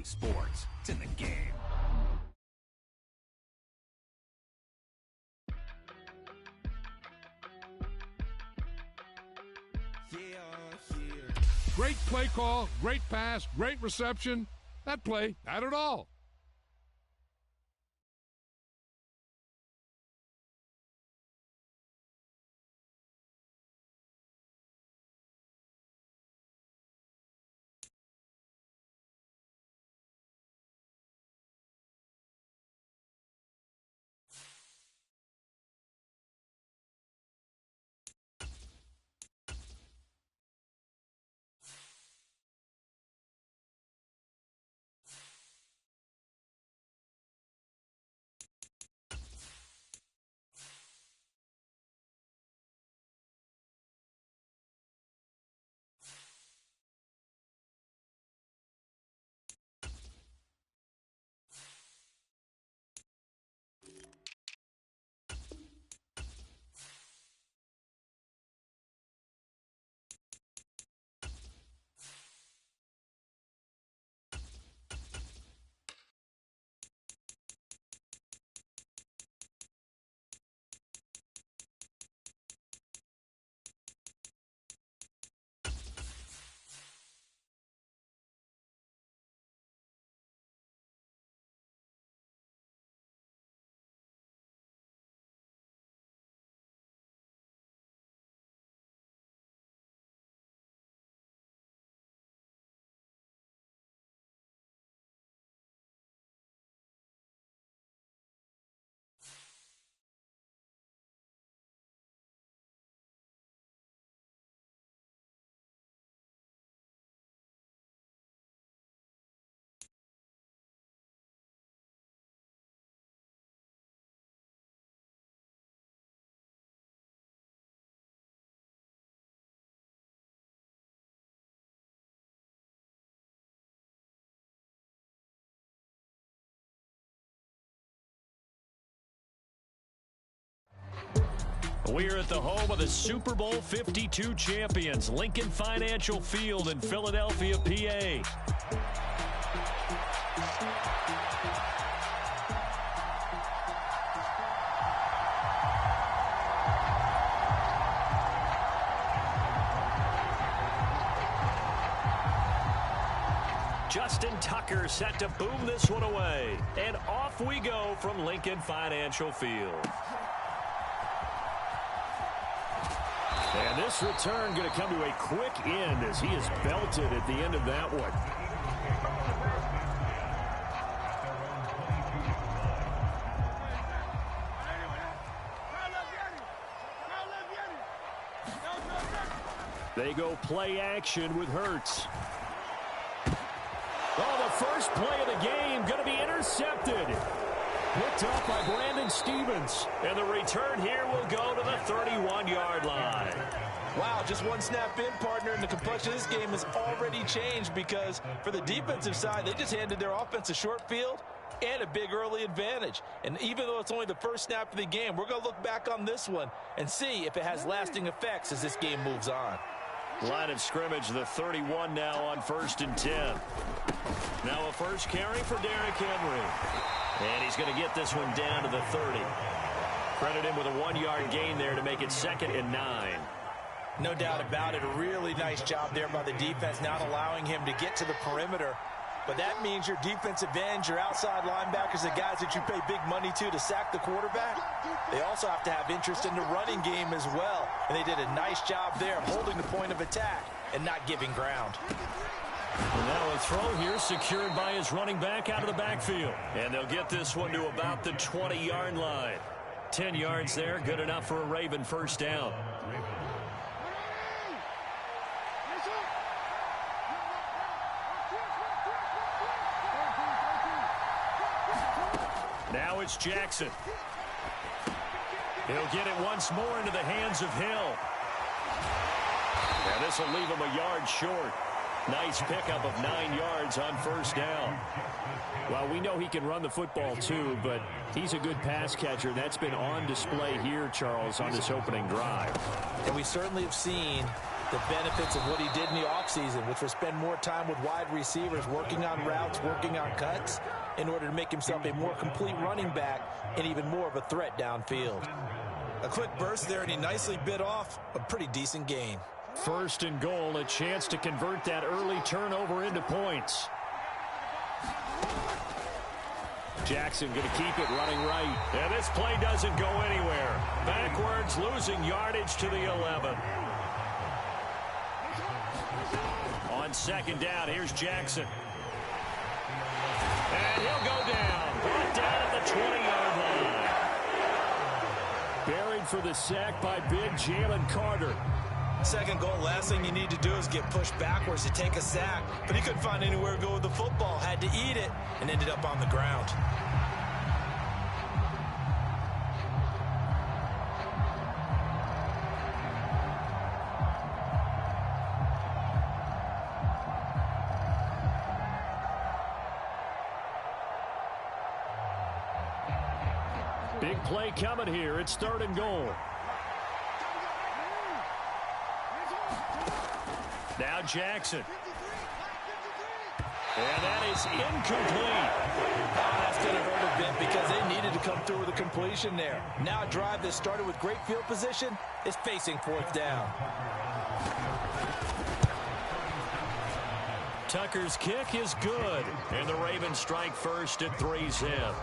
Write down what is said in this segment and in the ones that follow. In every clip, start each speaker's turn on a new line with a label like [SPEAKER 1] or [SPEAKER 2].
[SPEAKER 1] Sports. It's in the game.
[SPEAKER 2] Great play call, great pass, great reception. That play had it all.
[SPEAKER 3] We're at the home of the Super Bowl 52 champions, Lincoln Financial Field in Philadelphia, PA. Justin Tucker set to boom this one away. And off we go from Lincoln Financial Field. And this return going to come to a quick end as he is belted at the end of that one. They go play action with Hurts. Oh, the first play of the game going to be intercepted. Picked up by Brandon Stevens. And the return here will go to the 31-yard line.
[SPEAKER 4] Wow, just one snap in, partner, and the complexion of this game has already changed because for the defensive side, they just handed their offense a short field and a big early advantage. And even though it's only the first snap of the game, we're going to look back on this one and see if it has lasting effects as this game moves on.
[SPEAKER 3] Line of scrimmage, the 31 now on 1st and 10. Now a first carry for Derrick Henry. And he's going to get this one down to the 30. Credit him with a 1-yard gain there to make it 2nd and 9.
[SPEAKER 4] No doubt about it. A really nice job there by the defense, not allowing him to get to the perimeter. But that means your defensive ends, your outside linebackers, the guys that you pay big money to sack the quarterback, they also have to have interest in the running game as well. And they did a nice job there holding the point of attack and not giving ground.
[SPEAKER 3] And now a throw here secured by his running back out of the backfield. And they'll get this one to about the 20-yard line. 10 yards there, good enough for a Raven first down. Now it's Jackson. He'll get it once more into the hands of Hill. And this will leave him a yard short. Nice pickup of 9 yards on first down. Well, we know he can run the football too, but he's a good pass catcher. That's been on display here, Charles, on this opening drive.
[SPEAKER 4] And we certainly have seen the benefits of what he did in the offseason, which was spend more time with wide receivers, working on routes, working on cuts, in order to make himself a more complete running back and even more of a threat downfield. A quick burst there, and he nicely bit off a pretty decent gain.
[SPEAKER 3] 1st and goal, a chance to convert that early turnover into points. Jackson going to keep it running right. And this play doesn't go anywhere. Backwards, losing yardage to the 11. On 2nd down, here's Jackson. And he'll go down. Brought down at the 20-yard line. Buried for the sack by big Jalen Carter.
[SPEAKER 4] 2nd goal, last thing you need to do is get pushed backwards to take a sack. But he couldn't find anywhere to go with the football. Had to eat it and ended up on the ground.
[SPEAKER 3] Big play coming here. It's 3rd and goal. Now Jackson. And that is incomplete.
[SPEAKER 4] That's going to hurt a bit because they needed to come through with a completion there. Now a drive that started with great field position is facing 4th down.
[SPEAKER 3] Tucker's kick is good. And the Ravens strike first at 3-zip.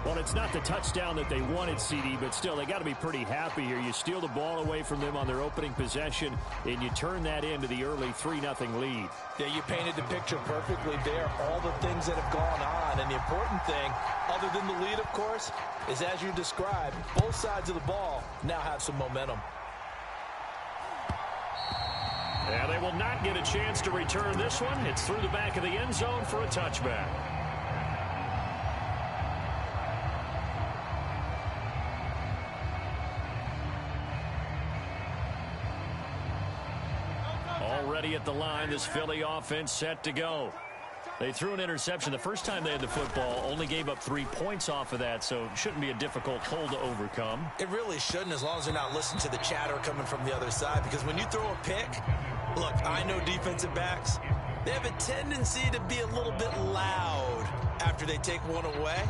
[SPEAKER 3] Well, it's not the touchdown that they wanted, CD, but still, they got to be pretty happy here. You steal the ball away from them on their opening possession, and you turn that into the early 3-0 lead.
[SPEAKER 4] Yeah, you painted the picture perfectly there. All the things that have gone on, and the important thing, other than the lead, of course, is as you described, both sides of the ball now have some momentum.
[SPEAKER 3] Yeah, they will not get a chance to return this one. It's through the back of the end zone for a touchback. Already at the line, this Philly offense set to go. They threw an interception the first time they had the football, only gave up 3 points off of that, so it shouldn't be a difficult hole to overcome.
[SPEAKER 4] It really shouldn't, as long as they're not listening to the chatter coming from the other side, because when you throw a pick, look, I know defensive backs, they have a tendency to be a little bit loud after they take one away,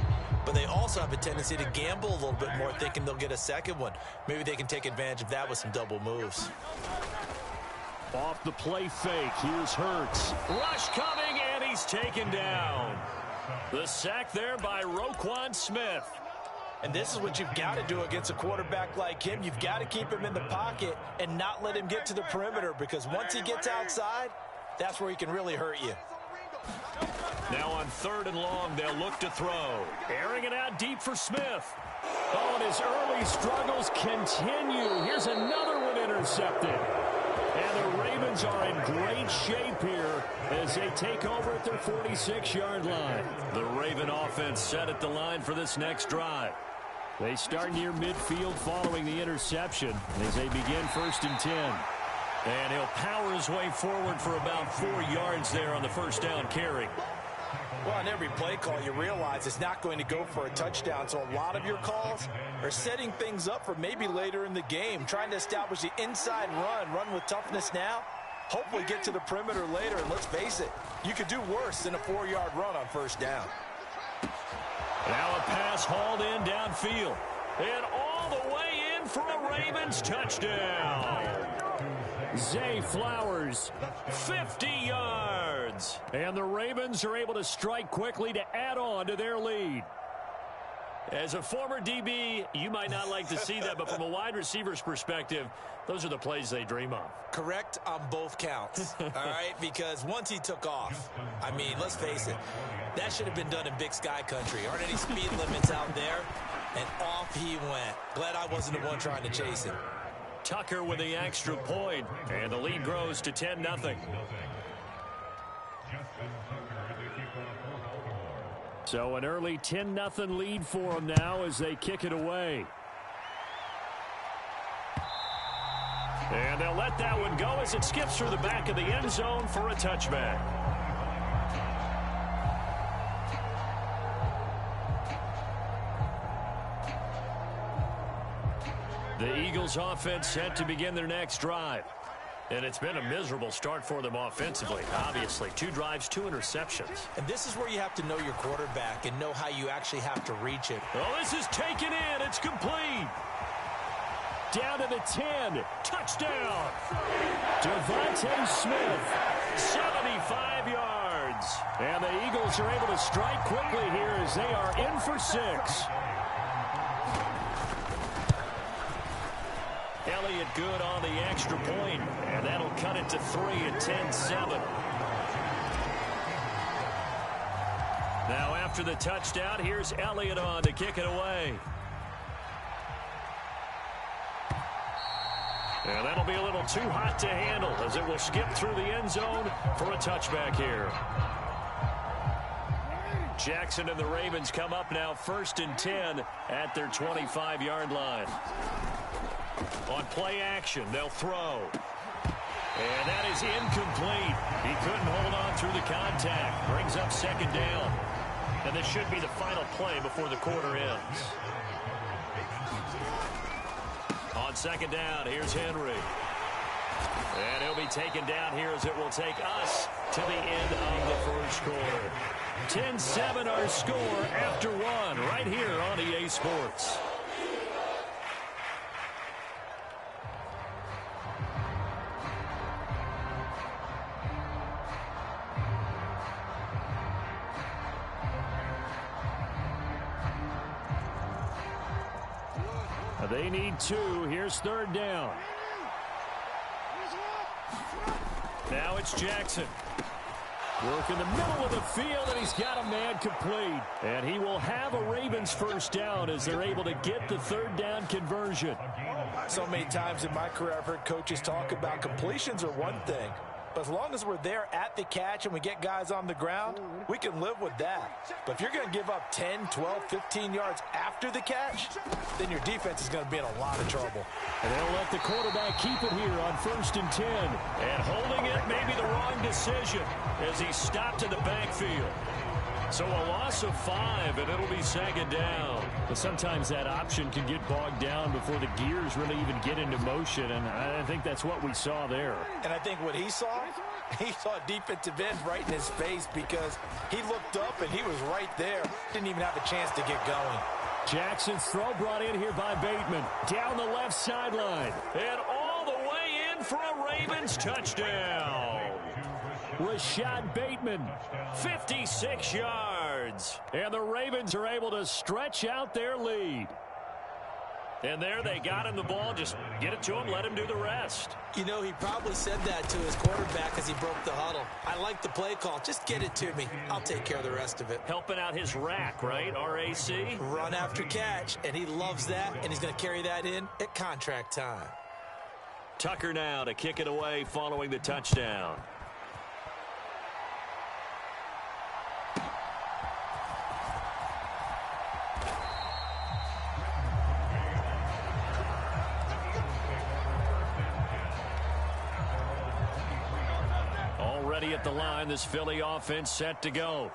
[SPEAKER 4] but they also have a tendency to gamble a little bit more, thinking they'll get a second one. Maybe they can take advantage of that with some double moves.
[SPEAKER 3] Off the play fake, here's Hurts. Rush coming, and he's taken down. The sack there by Roquan Smith.
[SPEAKER 4] And this is what you've got to do against a quarterback like him. You've got to keep him in the pocket and not let him get to the perimeter, because once he gets outside, that's where he can really hurt you.
[SPEAKER 3] Now on 3rd and long, they'll look to throw. Airing it out deep for Smith. Oh, and his early struggles continue. Here's another one intercepted. And the Ravens are in great shape here as they take over at their 46-yard line. The Raven offense set at the line for this next drive. They start near midfield following the interception as they begin 1st and 10. And he'll power his way forward for about 4 yards there on the 1st down carry.
[SPEAKER 4] Well, on every play call, you realize it's not going to go for a touchdown, so a lot of your calls are setting things up for maybe later in the game, trying to establish the inside run with toughness now, hopefully get to the perimeter later, and let's face it, you could do worse than a 4-yard run on 1st down.
[SPEAKER 3] Now a pass hauled in downfield, and all the way in for a Ravens touchdown. Zay Flowers, 50 yards. And the Ravens are able to strike quickly to add on to their lead. As a former DB, you might not like to see that, but from a wide receiver's perspective, those are the plays they dream of.
[SPEAKER 4] Correct on both counts, all right? Because once he took off, I mean, let's face it, that should have been done in Big Sky country. Aren't any speed limits out there? And off he went. Glad I wasn't the one trying to chase him.
[SPEAKER 3] Tucker with the extra point, and the lead grows to 10-0. So an early 10-0 lead for them now as they kick it away. And they'll let that one go as it skips through the back of the end zone for a touchback. The Eagles offense set to begin their next drive. And it's been a miserable start for them offensively, obviously. 2 drives, 2 interceptions.
[SPEAKER 4] And this is where you have to know your quarterback and know how you actually have to reach it.
[SPEAKER 3] Oh, this is taken in. It's complete. Down to the 10. Touchdown. Devontae Smith, 75 yards. And the Eagles are able to strike quickly here as they are in for 6. Elliott good on the extra point, and that'll cut it to 3 at 10-7. Now after the touchdown, here's Elliott on to kick it away. And that'll be a little too hot to handle as it will skip through the end zone for a touchback here. Jackson and the Ravens come up now 1st and 10 at their 25-yard line. On play action, they'll throw. And that is incomplete. He couldn't hold on through the contact. Brings up 2nd down. And this should be the final play before the quarter ends. On 2nd down, here's Henry. And he'll be taken down here as it will take us to the end of the first quarter. 10-7 our score after 1 right here on EA Sports. They need 2. Here's 3rd down. Now it's Jackson. Work in the middle of the field, and he's got a man complete. And he will have a Ravens 1st down as they're able to get the 3rd down conversion.
[SPEAKER 4] So many times in my career I've heard coaches talk about completions are one thing. But as long as we're there at the catch and we get guys on the ground, we can live with that. But if you're going to give up 10, 12, 15 yards after the catch, then your defense is going to be in a lot of trouble.
[SPEAKER 3] And they'll let the quarterback keep it here on 1st and 10. And holding it may be the wrong decision as he stopped in the backfield. So a loss of 5, and it'll be 2nd down. But sometimes that option can get bogged down before the gears really even get into motion, and I think that's what we saw there.
[SPEAKER 4] And I think what he saw a defensive end right in his face because he looked up and he was right there. Didn't even have a chance to get going.
[SPEAKER 3] Jackson's throw brought in here by Bateman. Down the left sideline. And all the way in for a Ravens touchdown. Rashad Bateman, 56 yards. And the Ravens are able to stretch out their lead. And there they got him the ball. Just get it to him, let him do the rest.
[SPEAKER 1] You know, he probably said that to his quarterback as he broke the huddle. I like the play call. Just get it to me. I'll take care of the rest of it.
[SPEAKER 3] Helping out his rack, right? RAC?
[SPEAKER 1] Run after catch, and he loves that, and he's going to carry that in at contract time.
[SPEAKER 3] Tucker now to kick it away following the touchdown. Already at the line, this Philly offense set to go.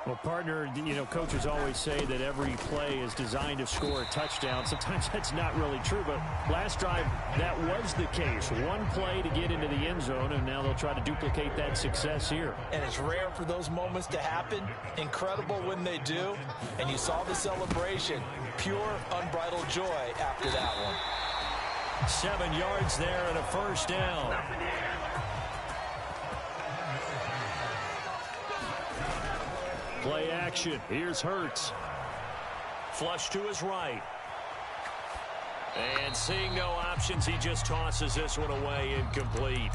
[SPEAKER 3] Well, partner, you know, coaches always say that every play is designed to score a touchdown. Sometimes that's not really true, but last drive, that was the case. One play to get into the end zone, and now they'll try to duplicate that success here.
[SPEAKER 4] And it's rare for those moments to happen. Incredible when they do. And you saw the celebration. Pure, unbridled joy after that one.
[SPEAKER 3] 7 yards there and a 1st down. Play action. Here's Hurts. Flush to his right. And seeing no options, he just tosses this one away, incomplete.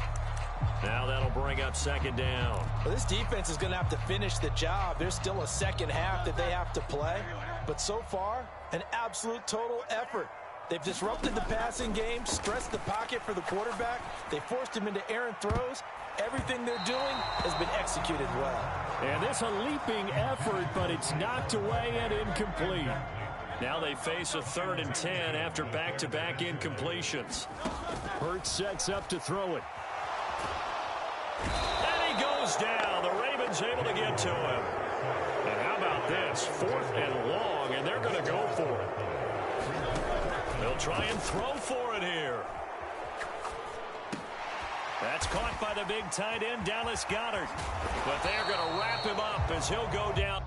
[SPEAKER 3] Now that'll bring up 2nd down.
[SPEAKER 4] Well, this defense is going to have to finish the job. There's still a second half that they have to play. But so far, an absolute total effort. They've disrupted the passing game, stressed the pocket for the quarterback. They forced him into errant throws. Everything they're doing has been executed well.
[SPEAKER 3] And this a leaping effort, but it's knocked away and incomplete. Now they face a 3rd and 10 after back-to-back incompletions. Hurts sets up to throw it. And he goes down. The Ravens able to get to him. And how about this? 4th and long, and they're going to go for it. They'll try and throw for it here. That's caught by the big tight end, Dallas Goedert. But they're going to wrap him up as he'll go down.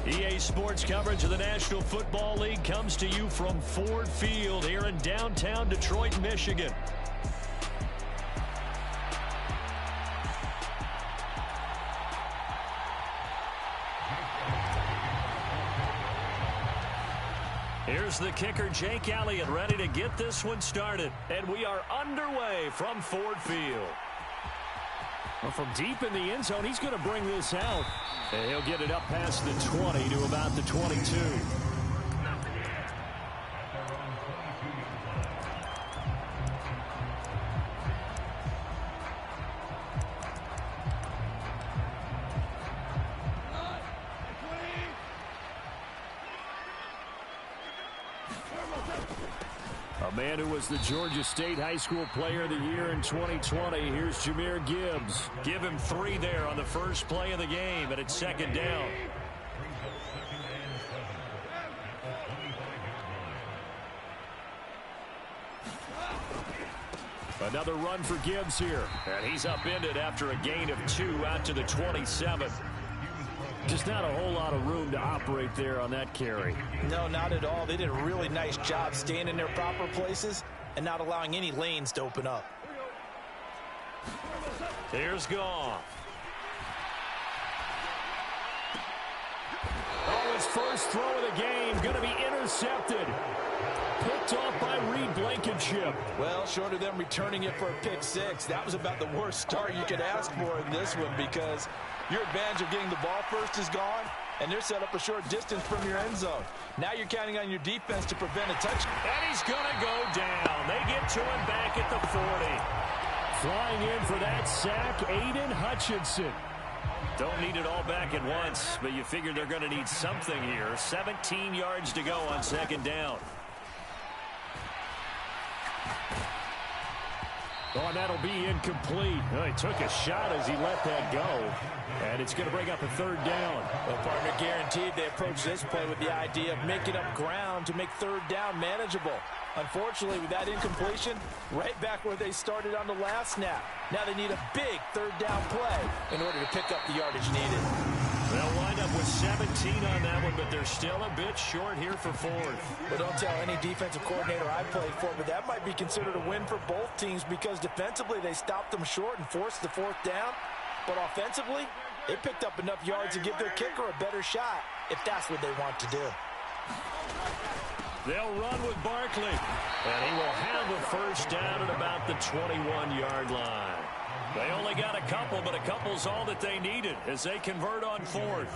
[SPEAKER 3] EA Sports coverage of the National Football League comes to you from Ford Field here in downtown Detroit, Michigan. Here's the kicker, Jake Elliott, ready to get this one started. And we are underway from Ford Field. Well, from deep in the end zone, he's going to bring this out. And he'll get it up past the 20 to about the 22. A man who was the Georgia State High School Player of the Year in 2020. Here's Jahmyr Gibbs. Give him 3 there on the first play of the game, and it's second down. Another run for Gibbs here. And he's upended after a gain of 2 out to the 27. Just not a whole lot of room to operate there on that carry.
[SPEAKER 4] No, not at all. They did a really nice job staying in their proper places and not allowing any lanes to open up.
[SPEAKER 3] Here's Goff. Oh, his first throw of the game going to be intercepted. Picked off by Reed Blankenship.
[SPEAKER 4] Well, short of them returning it for a pick 6, that was about the worst start you could ask for in this one, because your advantage of getting the ball first is gone, and they're set up a short distance from your end zone. Now you're counting on your defense to prevent a touchdown.
[SPEAKER 3] And he's going to go down. They get to him back at the 40.
[SPEAKER 5] Flying in for that sack, Aiden Hutchinson.
[SPEAKER 3] Don't need it all back at once, but you figure they're going to need something here. 17 yards to go on second down.
[SPEAKER 5] Oh, and that'll be incomplete. Oh, he took a shot as he let that go. And it's going to bring up a third down.
[SPEAKER 4] Well, partner, guaranteed they approach this play with the idea of making up ground to make third down manageable. Unfortunately, with that incompletion, right back where they started on the last snap. Now they need a big third down play in order to pick up the yardage needed.
[SPEAKER 3] They'll wind up with 17 on that one, but they're still a bit short here for fourth.
[SPEAKER 4] But don't tell any defensive coordinator I played for, but that might be considered a win for both teams because defensively they stopped them short and forced the fourth down. But offensively, they picked up enough yards to give their kicker a better shot if that's what they want to do.
[SPEAKER 3] They'll run with Barkley, and he will have the first down at about the 21-yard line. They only got a couple, but a couple's all that they needed as they convert on fourth.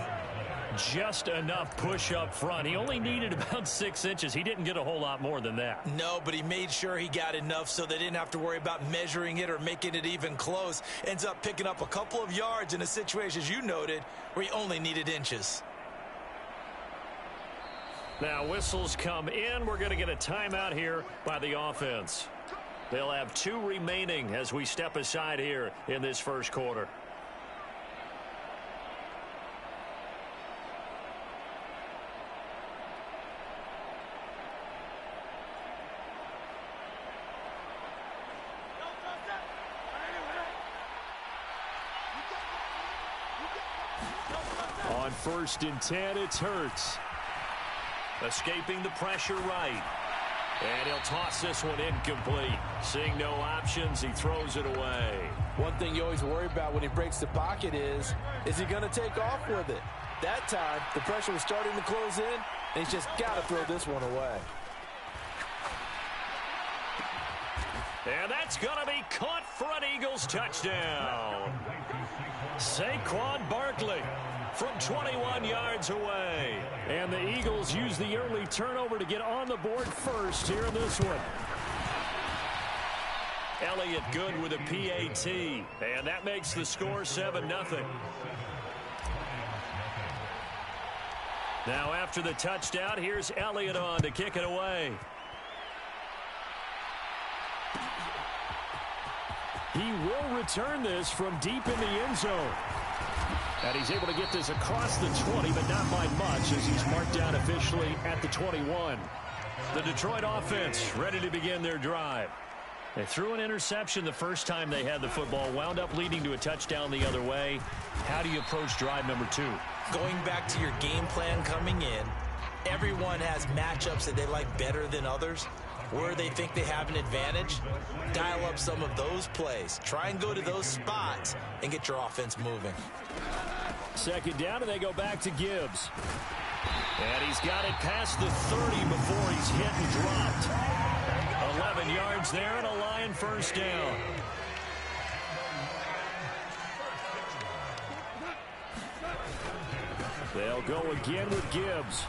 [SPEAKER 3] Just enough push up front. He only needed about 6 inches. He didn't get a whole lot more than that.
[SPEAKER 1] No, but he made sure he got enough so they didn't have to worry about measuring it or making it even close. Ends up picking up a couple of yards in a situation, as you noted, where he only needed inches.
[SPEAKER 3] Now whistles come in. We're going to get a timeout here by the offense. They'll have 2 remaining as we step aside here in this first quarter.
[SPEAKER 5] On 1st and 10, it's Hurts.
[SPEAKER 3] Escaping the pressure right. And he'll toss this one incomplete. Seeing no options, he throws it away.
[SPEAKER 4] One thing you always worry about when he breaks the pocket is he going to take off with it? That time, the pressure was starting to close in, and he's just got to throw this one away.
[SPEAKER 3] And that's going to be caught for an Eagles touchdown. Saquon Barkley from 21 yards away.
[SPEAKER 5] And the Eagles use the early turnover to get on the board first here in this one.
[SPEAKER 3] Elliott good with a PAT. And that makes the score 7-0. Now after the touchdown, here's Elliott on to kick it away.
[SPEAKER 5] He will return this from deep in the end zone. And he's able to get this across the 20, but not by much as he's marked down officially at the 21.
[SPEAKER 3] The Detroit offense ready to begin their drive. They threw an interception the first time they had the football, wound up leading to a touchdown the other way. How do you approach drive number 2?
[SPEAKER 1] Going back to your game plan coming in, everyone has matchups that they like better than others. Where they think they have an advantage, dial up some of those plays. Try and go to those spots and get your offense moving.
[SPEAKER 5] Second down, and they go back to Gibbs.
[SPEAKER 3] And he's got it past the 30 before he's hit and dropped. 11 yards there and a Lion first down.
[SPEAKER 5] They'll go again with Gibbs.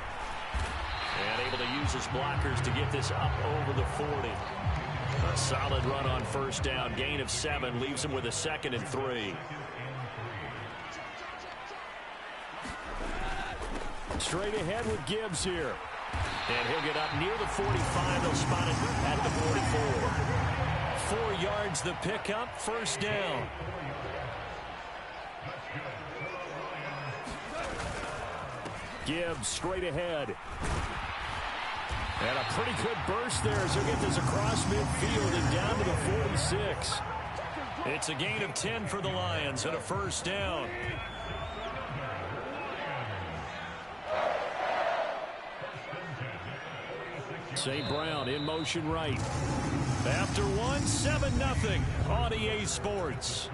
[SPEAKER 3] And able to use his blockers to get this up over the 40. A solid run on first down. Gain of 7 leaves him with a 2nd and 3.
[SPEAKER 5] Straight ahead with Gibbs here.
[SPEAKER 3] And he'll get up near the 45. They'll spot it at the 44. 4 yards the pickup. First down.
[SPEAKER 5] Gibbs straight ahead. And a pretty good burst there as he'll get this across midfield and down to the 46.
[SPEAKER 3] It's a gain of 10 for the Lions and a first down.
[SPEAKER 5] St. Brown in motion right.
[SPEAKER 3] After one, 7-0 on EA Sports.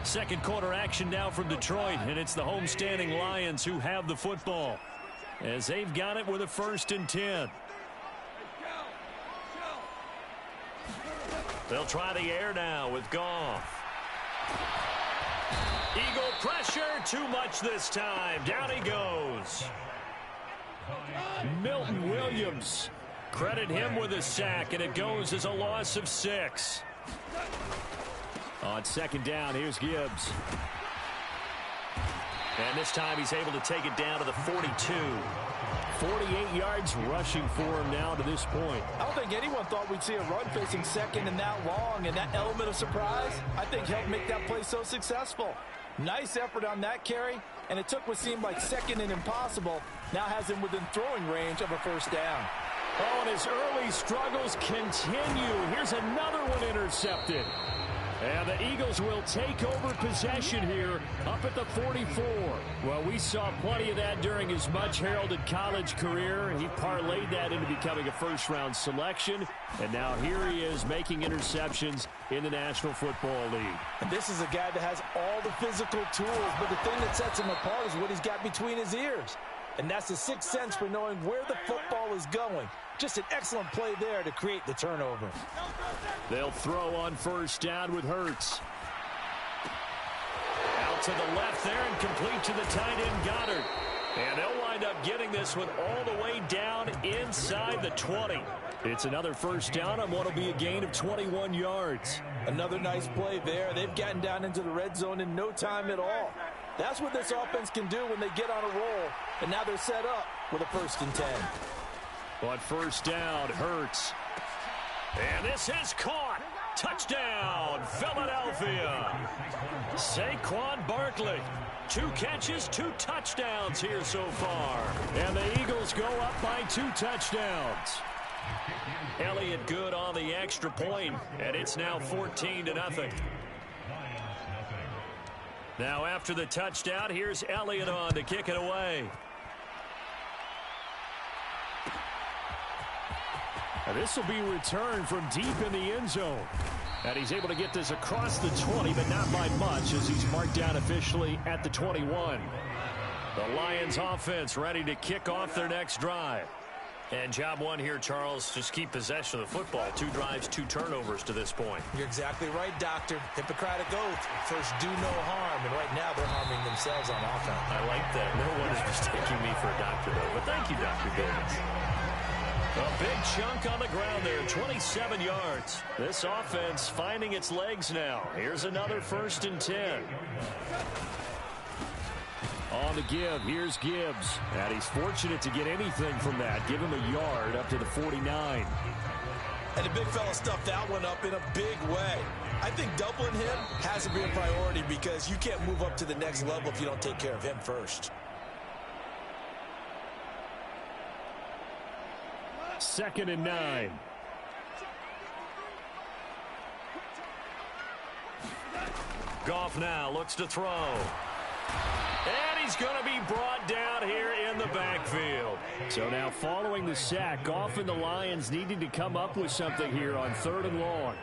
[SPEAKER 3] Second quarter action now from Detroit, and it's the homestanding Lions who have the football as they've got it with a 1st and 10. They'll try the air now with Goff. Eagle pressure, too much this time. Down he goes.
[SPEAKER 5] Milton Williams Credit him with a sack, and it goes as a loss of 6. On second down, here's Gibbs. And this time he's able to take it down to the 42. 48 yards rushing for him now to this point.
[SPEAKER 4] I don't think anyone thought we'd see a run facing second and that long, and that element of surprise, I think, helped make that play so successful. Nice effort on that carry, and it took what seemed like second and impossible, now has him within throwing range of a first down.
[SPEAKER 5] Oh, and his early struggles continue. Here's another one intercepted. And the Eagles will take over possession here up at the 44. Well, we saw plenty of that during his much-heralded college career. He parlayed that into becoming a first-round selection. And now here he is making interceptions in the National Football League.
[SPEAKER 4] And this is a guy that has all the physical tools, but the thing that sets him apart is what he's got between his ears. And that's the sixth sense for knowing where the football is going. Just an excellent play there to create the turnover.
[SPEAKER 5] They'll throw on first down with Hurts. Out to the left there and complete to the tight end Goddard. And they'll wind up getting this one all the way down inside the 20. It's another first down on what will be a gain of 21 yards.
[SPEAKER 4] Another nice play there. They've gotten down into the red zone in no time at all. That's what this offense can do when they get on a roll. And now they're set up with a 1st and 10.
[SPEAKER 5] On first down, Hurts. And this is caught. Touchdown, Philadelphia. Saquon Barkley. 2 catches, 2 touchdowns here so far. And the Eagles go up by 2 touchdowns. Elliott good on the extra point, and it's now 14-0. Now after the touchdown, here's Elliott on to kick it away. This will be returned from deep in the end zone. And he's able to get this across the 20, but not by much as he's marked down officially at the 21. The Lions offense ready to kick off their next drive. And job one here, Charles, just keep possession of the football. 2 drives, 2 turnovers to this point.
[SPEAKER 4] You're exactly right, Doctor. Hippocratic oath. First, do no harm. And right now, they're harming themselves on offense.
[SPEAKER 5] I like that. No one is mistaking me for a doctor, though. But thank you, Dr. Davis. A big chunk on the ground there, 27 yards. This offense finding its legs now. Here's another 1st and 10. On the give, here's Gibbs. And he's fortunate to get anything from that. Give him a yard up to the 49.
[SPEAKER 4] And the big fella stuffed that one up in a big way. I think doubling him has to be a priority because you can't move up to the next level if you don't take care of him first.
[SPEAKER 5] 2nd and 9. Goff now looks to throw. And he's going to be brought down here in the backfield. So now following the sack, Goff and the Lions needing to come up with something here on 3rd and long.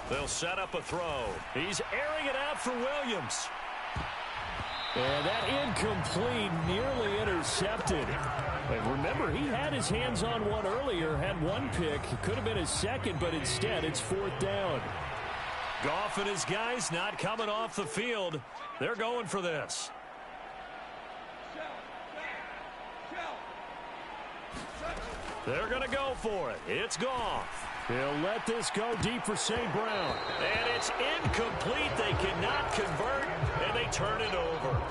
[SPEAKER 5] They'll set up a throw. He's airing it out for Williams. And that incomplete, nearly intercepted. And remember, he had his hands on one earlier, had 1 pick. It could have been his 2nd, but instead it's 4th down. Goff and his guys not coming off the field. They're going for this. They're going to go for it. It's Goff. He'll let this go deep for St. Brown. And it's incomplete. They cannot convert, and they turn it over.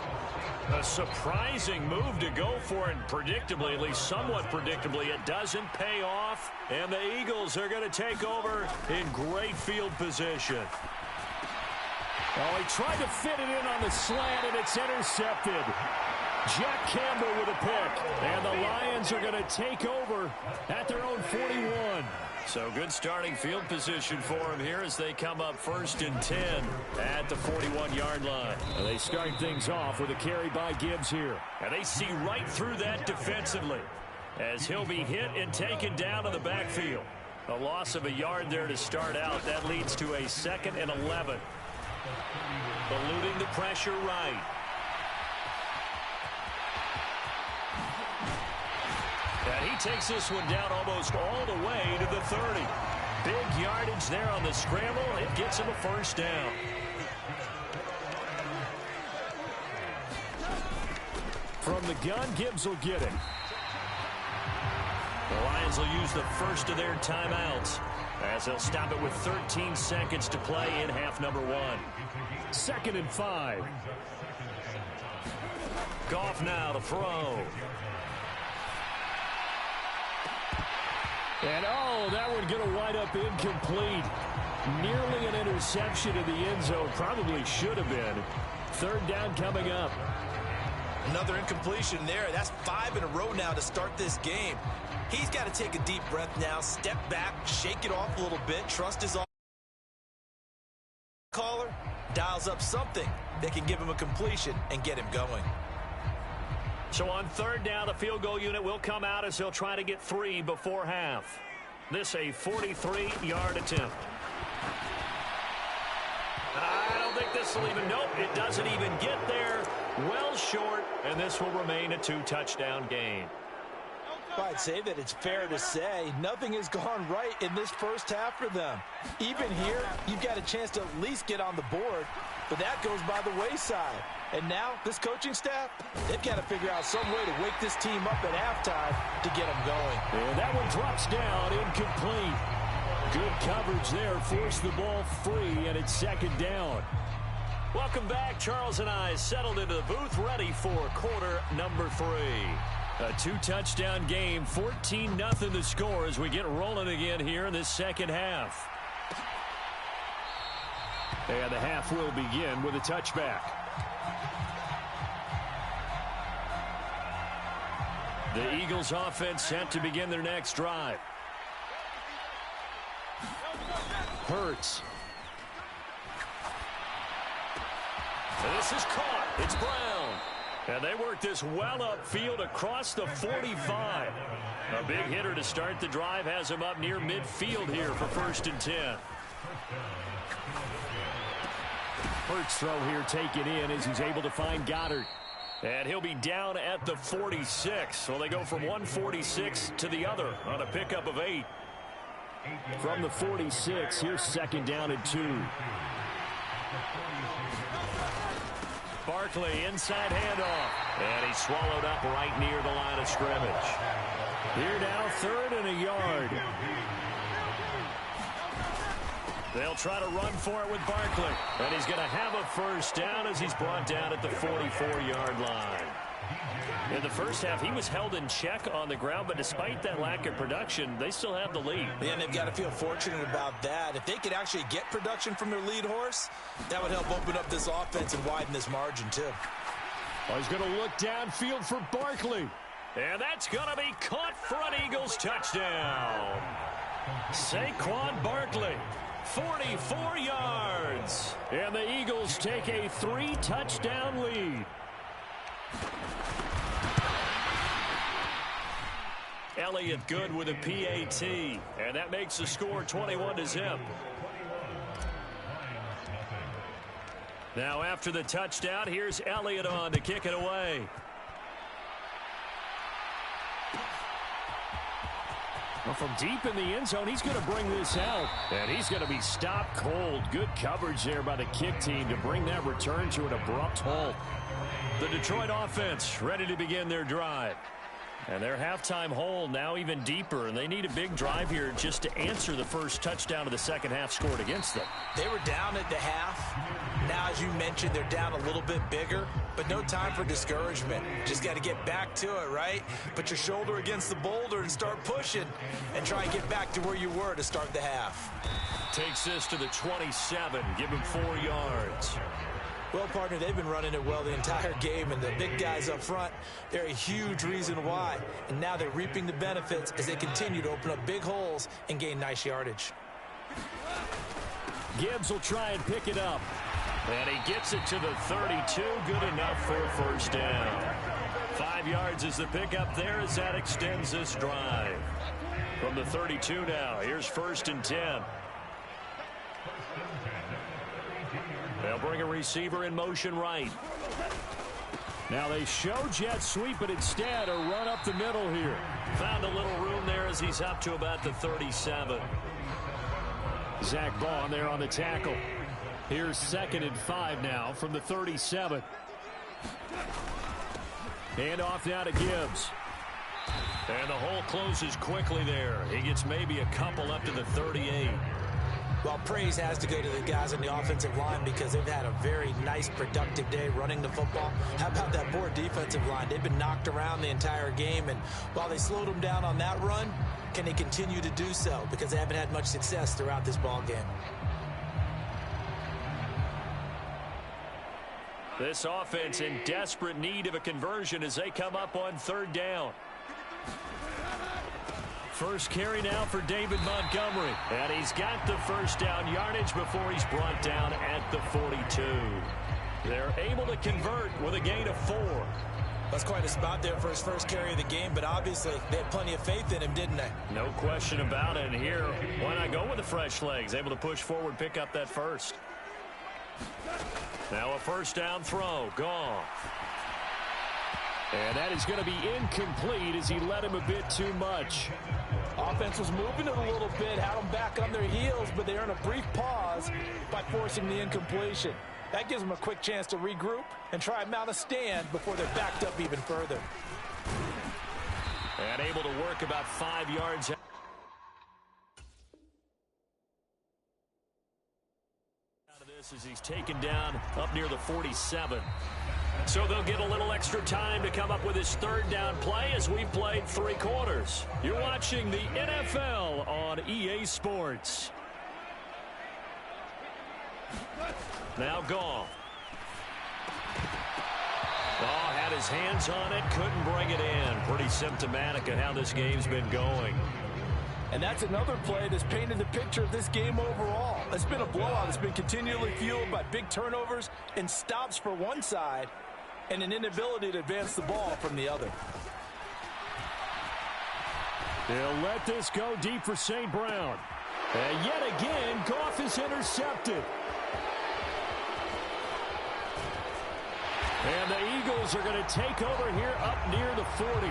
[SPEAKER 5] A surprising move to go for, and predictably, at least somewhat predictably, it doesn't pay off. And the Eagles are going to take over in great field position. Oh, he tried to fit it in on the slant, and it's intercepted. Jack Campbell with a pick. And the Lions are going to take over at their own 41. So good starting field position for him here as they come up 1st and 10 at the 41-yard line. And they start things off with a carry by Gibbs here. And they see right through that defensively as he'll be hit and taken down to the backfield. A loss of a yard there to start out. That leads to a 2nd and 11. Eluding the pressure right. And he takes this one down almost all the way to the 30. Big yardage there on the scramble. It gets him a 1st down. From the gun, Gibbs will get it.
[SPEAKER 3] The Lions will use the first of their timeouts as they'll stop it with 13 seconds to play in half number 1.
[SPEAKER 5] 2nd and 5.
[SPEAKER 3] Goff now to throw.
[SPEAKER 5] And, oh, that one going to wind up incomplete. Nearly an interception in the end zone. Probably should have been. 3rd down coming up.
[SPEAKER 1] Another incompletion there. That's 5 in a row now to start this game. He's got to take a deep breath now, step back, shake it off a little bit, trust his caller, dials up something that can give him a completion and get him going.
[SPEAKER 3] So on 3rd down, the field goal unit will come out as they'll try to get 3 before half. This a 43-yard attempt. I don't think this will even, nope, it doesn't even get there. Well short, and this will remain a 2-touchdown game.
[SPEAKER 4] Well, I'd say that it's fair to say nothing has gone right in this first half for them. Even here, you've got a chance to at least get on the board, but that goes by the wayside. And now, this coaching staff, they've got to figure out some way to wake this team up at halftime to get them going.
[SPEAKER 5] And that one drops down, incomplete. Good coverage there, forced the ball free, and it's 2nd down.
[SPEAKER 3] Welcome back. Charles and I settled into the booth, ready for quarter number 3. A 2-touchdown game, 14-0 the score as we get rolling again here in this second half.
[SPEAKER 5] And the half will begin with a touchback.
[SPEAKER 3] The Eagles offense set to begin their next drive.
[SPEAKER 5] Hurts.
[SPEAKER 3] This is caught. It's Brown. And they work this well upfield across the 45. A big hitter to start the drive has him up near midfield here for 1st and 10.
[SPEAKER 5] Hurts throw here taken in as he's able to find Goddard.
[SPEAKER 3] And he'll be down at the 46. So they go from 146 to the other on a pickup of 8.
[SPEAKER 5] From the 46, here's 2nd down and 2.
[SPEAKER 3] Barkley inside handoff. And he's swallowed up right near the line of scrimmage.
[SPEAKER 5] Here now, 3rd and a yard.
[SPEAKER 3] They'll try to run for it with Barkley. And he's going to have a 1st down as he's brought down at the 44-yard line. In the first half, he was held in check on the ground, but despite that lack of production, they still have the lead.
[SPEAKER 1] And they've got to feel fortunate about that. If they could actually get production from their lead horse, that would help open up this offense and widen this margin, too.
[SPEAKER 5] Oh, he's going to look downfield for Barkley.
[SPEAKER 3] And that's going to be caught for an Eagles touchdown. Saquon Barkley, 44 yards.
[SPEAKER 5] And the Eagles take a 3-touchdown lead.
[SPEAKER 3] Elliott good with a PAT, and that makes the score 21-0. Now after the touchdown, here's Elliott on to kick it away.
[SPEAKER 5] Well, from deep in the end zone, he's going to bring this out. And he's going to be stopped cold. Good coverage there by the kick team to bring that return to an abrupt halt.
[SPEAKER 3] The Detroit offense ready to begin their drive. And their halftime hole now even deeper, and they need a big drive here just to answer the first touchdown of the second half scored against them.
[SPEAKER 1] They were down at the half. Now, as you mentioned, they're down a little bit bigger, but no time for discouragement. Just got to get back to it, right? Put your shoulder against the boulder and start pushing and try and get back to where you were to start the half.
[SPEAKER 3] Takes this to the 27, give him 4 yards.
[SPEAKER 1] Well, partner, they've been running it well the entire game, and the big guys up front, they're a huge reason why. And now they're reaping the benefits as they continue to open up big holes and gain nice yardage.
[SPEAKER 5] Gibbs will try and pick it up.
[SPEAKER 3] And he gets it to the 32, good enough for a first down. 5 yards is the pickup there as that extends this drive. From the 32 now, here's 1st and 10. They'll bring a receiver in motion right.
[SPEAKER 5] Now they show jet sweep, but instead a run up the middle here.
[SPEAKER 3] Found a little room there as he's up to about the 37.
[SPEAKER 5] Zach Bond there on the tackle. Here's 2nd and 5 now from the 37. Hand off now to Gibbs.
[SPEAKER 3] And the hole closes quickly there. He gets maybe a couple up to the 38.
[SPEAKER 1] Well, praise has to go to the guys on the offensive line because they've had a very nice, productive day running the football. How about that poor defensive line? They've been knocked around the entire game, and while they slowed them down on that run, can they continue to do so? Because they haven't had much success throughout this ball game.
[SPEAKER 3] This offense in desperate need of a conversion as they come up on 3rd down. First carry now for David Montgomery. And he's got the first down yardage before he's brought down at the 42. They're able to convert with a gain of 4.
[SPEAKER 1] That's quite a spot there for his first carry of the game, but obviously they had plenty of faith in him, didn't they?
[SPEAKER 3] No question about it. And here, why not go with the fresh legs? Able to push forward, pick up that first. Now a first down throw. Gone. And that is going to be incomplete as he led him a bit too much.
[SPEAKER 4] Offense was moving it a little bit, had them back on their heels, but they earned a brief pause by forcing the incompletion. That gives them a quick chance to regroup and try and mount a stand before they're backed up even further.
[SPEAKER 3] And able to work about 5 yards out of this as he's taken down up near the 47. So they'll get a little extra time to come up with his 3rd down play as we've played 3 quarters. You're watching the NFL on EA Sports. Now Goff. Oh, had his hands on it, couldn't bring it in. Pretty symptomatic of how this game's been going.
[SPEAKER 4] And that's another play that's painted the picture of this game overall. It's been a blowout. It's been continually fueled by big turnovers and stops for one side and an inability to advance the ball from the other.
[SPEAKER 5] They'll let this go deep for St. Brown. And yet again, Goff is intercepted. And the Eagles are going to take over here up near the 40.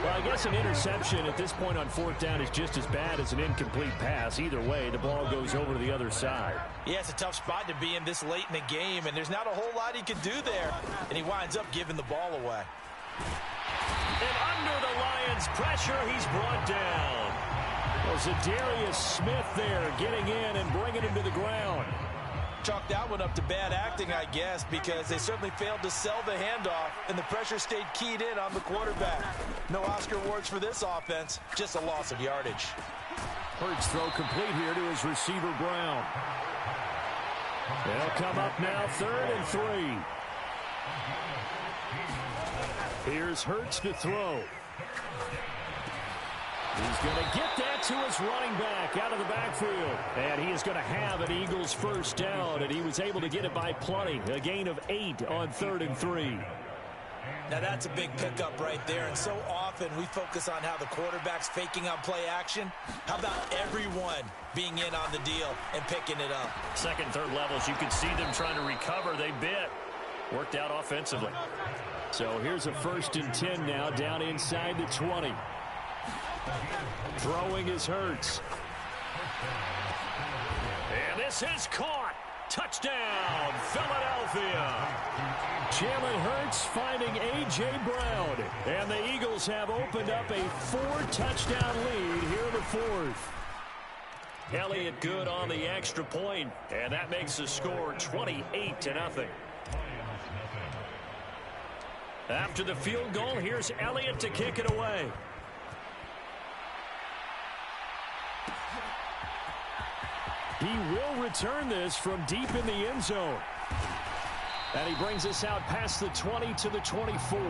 [SPEAKER 5] Well, I guess an interception at this point on 4th down is just as bad as an incomplete pass. Either way, the ball goes over to the other side.
[SPEAKER 1] Yeah, it's a tough spot to be in this late in the game, and there's not a whole lot he could do there, and he winds up giving the ball away.
[SPEAKER 3] And under the Lions' pressure, he's brought down.
[SPEAKER 5] Well, Zadarius Smith there getting in and bringing him to the ground.
[SPEAKER 4] Chalk that one up to bad acting, I guess, because they certainly failed to sell the handoff, and the pressure stayed keyed in on the quarterback. No Oscar awards for this offense, just a loss of yardage.
[SPEAKER 5] Hurts throw complete here to his receiver, Brown. They'll come up now 3rd and 3. Here's Hurts to throw. He's going to get that to his running back out of the backfield. And he is going to have an Eagles first down, and he was able to get it by plenty. A gain of 8 on 3rd and 3.
[SPEAKER 1] Now that's a big pickup right there, and so often we focus on how the quarterback's faking on play action. How about everyone being in on the deal and picking it up?
[SPEAKER 3] 2nd, 3rd levels, you can see them trying to recover. They bit. Worked out offensively.
[SPEAKER 5] So here's a 1st and 10 now down inside the 20. Throwing is Hurts.
[SPEAKER 3] And this is caught. Touchdown, Philadelphia.
[SPEAKER 5] Jalen Hurts finding A.J. Brown. And the Eagles have opened up a 4-touchdown lead here in the 4th.
[SPEAKER 3] Elliott good on the extra point, and that makes the score 28-0. After the field goal, here's Elliott to kick it away.
[SPEAKER 5] He will return this from deep in the end zone. And he brings us out past the 20 to the 24.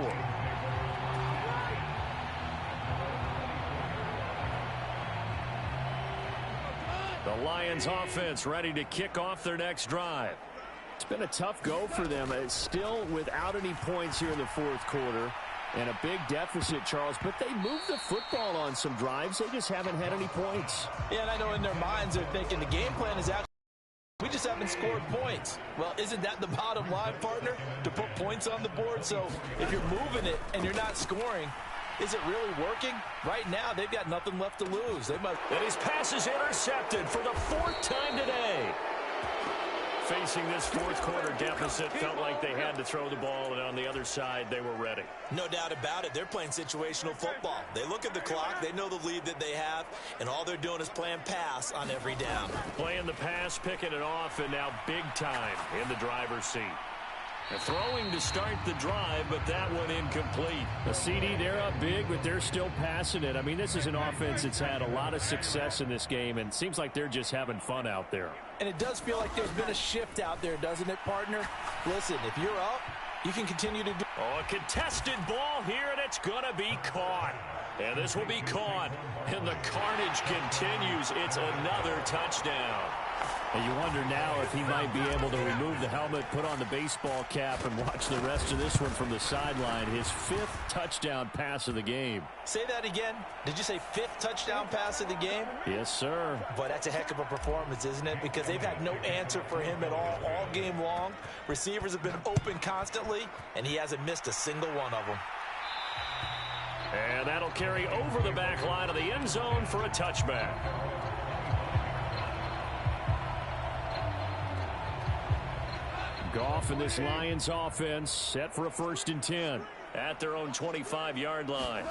[SPEAKER 3] The Lions offense ready to kick off their next drive.
[SPEAKER 5] It's been a tough go for them. It's still without any points here in the 4th quarter. And a big deficit, Charles, but they moved the football on some drives. They just haven't had any points.
[SPEAKER 4] Yeah, and I know in their minds they're thinking the game plan is actually, we just haven't scored points. Well, isn't that the bottom line, partner? To put points on the board? So if you're moving it and you're not scoring, is it really working? Right now, they've got nothing left to lose. They must.
[SPEAKER 3] And his pass is intercepted for the 4th time today. facing this fourth quarter deficit, felt like they had to throw the ball, and on the other side, they were ready.
[SPEAKER 1] No doubt about it. They're playing situational football. They look at the clock, they know the lead that they have, and all they're doing is playing pass on every down.
[SPEAKER 3] Playing the pass, picking it off, and now big time in the driver's seat. Throwing to start the drive, but that one incomplete.
[SPEAKER 5] The CD, they're up big, but they're still passing it. I mean, this is an offense that's had a lot of success in this game, and it seems like they're just having fun out there.
[SPEAKER 4] And it does feel like there's been a shift out there, doesn't it, partner? Listen, if you're up, you can continue to do.
[SPEAKER 3] Oh, a contested ball here, and it's going to be caught. And this will be caught, and the carnage continues. It's another touchdown.
[SPEAKER 5] And you wonder now if he might be able to remove the helmet, put on the baseball cap, and watch the rest of this one from the sideline. His 5th touchdown pass of the game.
[SPEAKER 4] Say that again. Did you say 5th touchdown pass of the game?
[SPEAKER 5] Yes, sir.
[SPEAKER 4] But that's a heck of a performance, isn't it? Because they've had no answer for him at all game long. Receivers have been open constantly, and he hasn't missed a single one of them.
[SPEAKER 3] And that'll carry over the back line of the end zone for a touchback.
[SPEAKER 5] Goff and this Lions offense set for a 1st and 10.
[SPEAKER 3] At their own 25-yard line.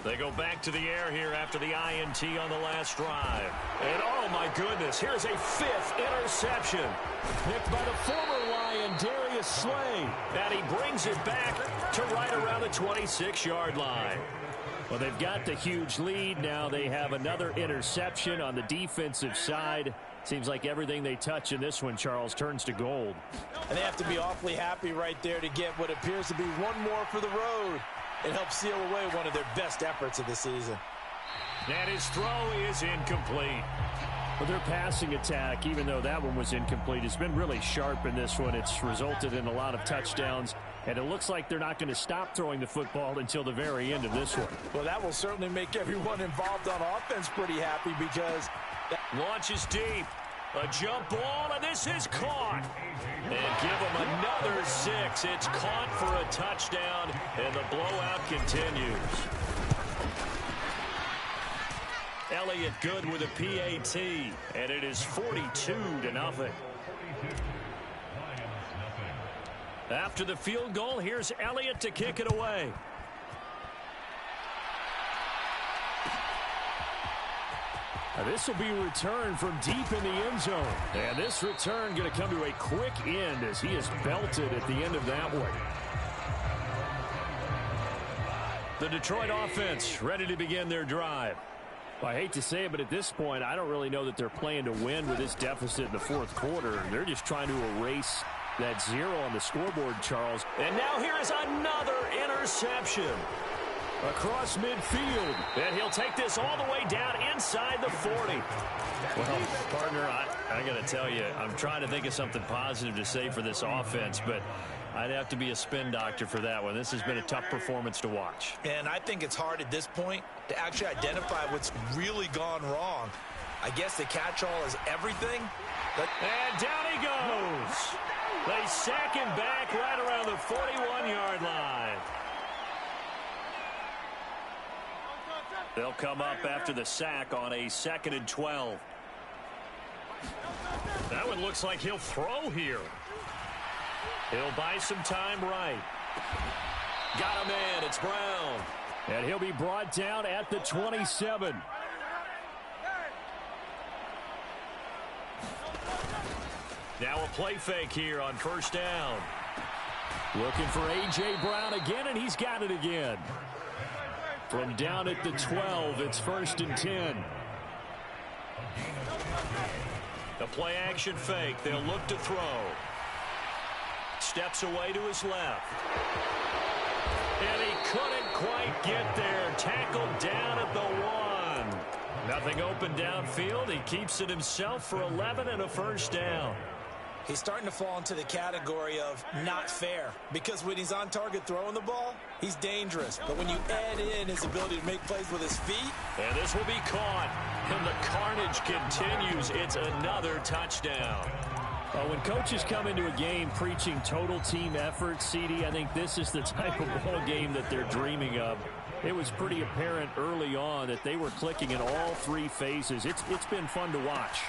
[SPEAKER 3] They go back to the air here after the INT on the last drive. And oh my goodness, here's a 5th interception.
[SPEAKER 5] Picked by the former Lion, Darius Slay.
[SPEAKER 3] And he brings it back to right around the 26-yard line.
[SPEAKER 5] Well, they've got the huge lead. Now they have another interception on the defensive side. Seems like everything they touch in this one, Charles, turns to gold.
[SPEAKER 4] And they have to be awfully happy right there to get what appears to be one more for the road. It helps seal away one of their best efforts of the season.
[SPEAKER 3] And his throw is incomplete.
[SPEAKER 5] Well, their passing attack, even though that one was incomplete, has been really sharp in this one. It's resulted in a lot of touchdowns, and it looks like they're not going to stop throwing the football until the very end of this one.
[SPEAKER 4] Well, that will certainly make everyone involved on offense pretty happy because...
[SPEAKER 3] Launches deep. A jump ball, and this is caught. And give him another 6. It's caught for a touchdown, and the blowout continues. Elliott good with a PAT, and it is 42-0. After the field goal, here's Elliott to kick it away.
[SPEAKER 5] This will be a return from deep in the end zone. And this return going to come to a quick end as he is belted at the end of that one.
[SPEAKER 3] The Detroit offense ready to begin their drive.
[SPEAKER 5] Well, I hate to say it, but at this point, I don't really know that they're playing to win with this deficit in the fourth quarter. They're just trying to erase that 0 on the scoreboard, Charles.
[SPEAKER 3] And now here is another interception.
[SPEAKER 5] Across midfield.
[SPEAKER 3] And he'll take this all the way down inside the 40.
[SPEAKER 5] Well, partner, I got to tell you, I'm trying to think of something positive to say for this offense, but I'd have to be a spin doctor for that one. This has been a tough performance to watch.
[SPEAKER 1] And I think it's hard at this point to actually identify what's really gone wrong. I guess the catch-all is everything.
[SPEAKER 3] And down he goes. They sack him back right around the 41-yard line. They'll come up after the sack on a 2nd and 12. That one looks like he'll throw here. He'll buy some time right. Got a man. It's Brown.
[SPEAKER 5] And he'll be brought down at the 27.
[SPEAKER 3] Now a play fake here on 1st down.
[SPEAKER 5] Looking for A.J. Brown again, and he's got it again. From down at the 12, it's 1st and 10.
[SPEAKER 3] The play action fake. They'll look to throw. Steps away to his left. And he couldn't quite get there. Tackled down at the 1. Nothing open downfield. He keeps it himself for 11 and a 1st down.
[SPEAKER 1] He's starting to fall into the category of not fair, because when he's on target throwing the ball, he's dangerous. But when you add in his ability to make plays with his feet.
[SPEAKER 3] And this will be caught. And the carnage continues. It's another touchdown.
[SPEAKER 5] Well, when coaches come into a game preaching total team effort, CD, I think this is the type of ball game that they're dreaming of. It was pretty apparent early on that they were clicking in all three phases. It's been fun to watch.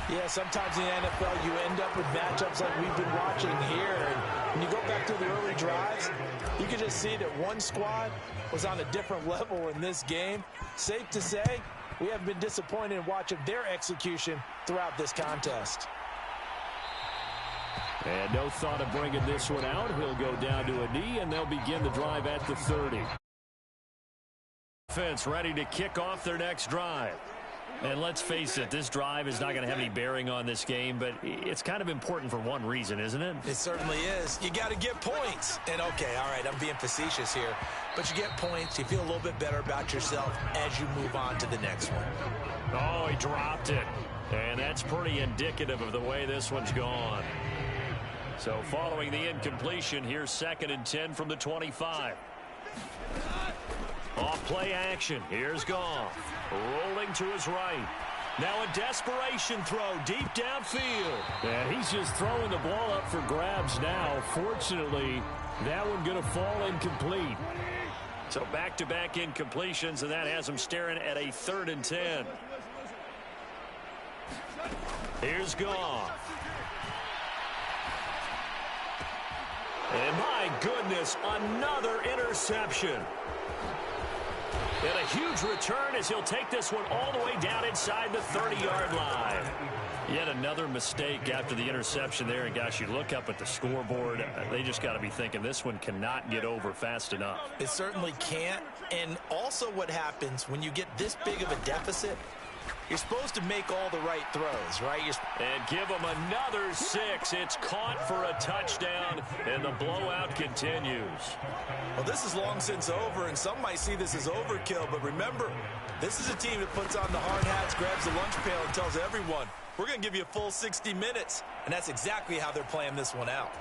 [SPEAKER 4] Yeah, sometimes in the NFL you end up with matchups like we've been watching here. And when you go back to the early drives, you can just see that one squad was on a different level in this game. Safe to say, we haven't been disappointed in watching their execution throughout this contest.
[SPEAKER 5] And no thought of bringing this one out. He'll go down to a knee, and they'll begin the drive at the 30. Defense ready to kick off their next drive. And let's face it, this drive is not going to have any bearing on this game, but it's kind of important for one reason, isn't it?
[SPEAKER 1] It certainly is. You got to get points. And, okay, all right, I'm being facetious here, but you get points. You feel a little bit better about yourself as you move on to the next one.
[SPEAKER 5] Oh, he dropped it. And that's pretty indicative of the way this one's gone. So following the incompletion, here's 2nd and 10 from the 25. Off play action. Here's Goff. Rolling to his right. Now a desperation throw deep downfield. And he's just throwing the ball up for grabs now. Fortunately, that one going to fall incomplete. So back-to-back incompletions, and that has him staring at a 3rd and 10. Here's Goff. And my goodness, another interception. And a huge return as he'll take this one all the way down inside the 30-yard line. Yet another mistake after the interception there. And, gosh, you look up at the scoreboard, they just got to be thinking this one cannot get over fast enough.
[SPEAKER 1] It certainly can't. And also what happens when you get this big of a deficit, you're supposed to make all the right throws, right?
[SPEAKER 5] And give them another 6. It's caught for a touchdown, and the blowout continues.
[SPEAKER 1] Well, this is long since over, and some might see this as overkill. But remember, this is a team that puts on the hard hats, grabs the lunch pail, and tells everyone, we're going to give you a full 60 minutes. And that's exactly how they're playing this one out.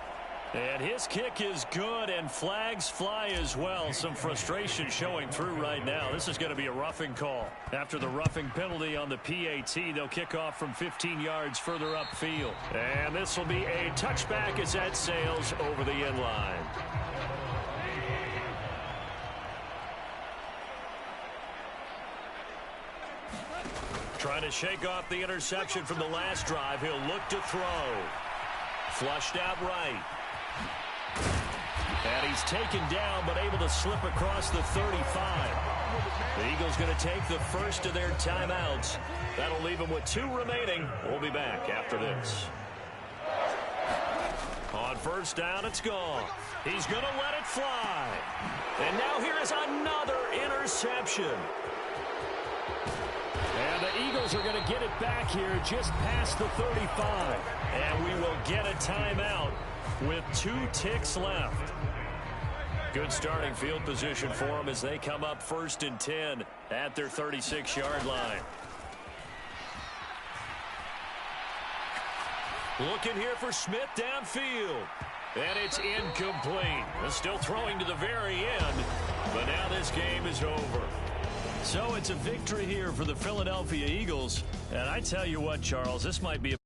[SPEAKER 5] And his kick is good, and flags fly as well. Some frustration showing through right now. This is going to be a roughing call. After the roughing penalty on the PAT, they'll kick off from 15 yards further upfield. And this will be a touchback as that sails over the end line. Trying to shake off the interception from the last drive. He'll look to throw. Flushed out right. And he's taken down, but able to slip across the 35. The Eagles going to take the first of their timeouts. That'll leave them with 2 remaining. We'll be back after this. On first down, it's gone. He's going to let it fly. And now here is another interception. And the Eagles are going to get it back here just past the 35. And we will get a timeout with 2 ticks left. Good starting field position for them as they come up 1st and 10 at their 36-yard line. Looking here for Smith downfield. And it's incomplete. Still throwing to the very end, but now this game is over. So it's a victory here for the Philadelphia Eagles. And I tell you what, Charles, this might be a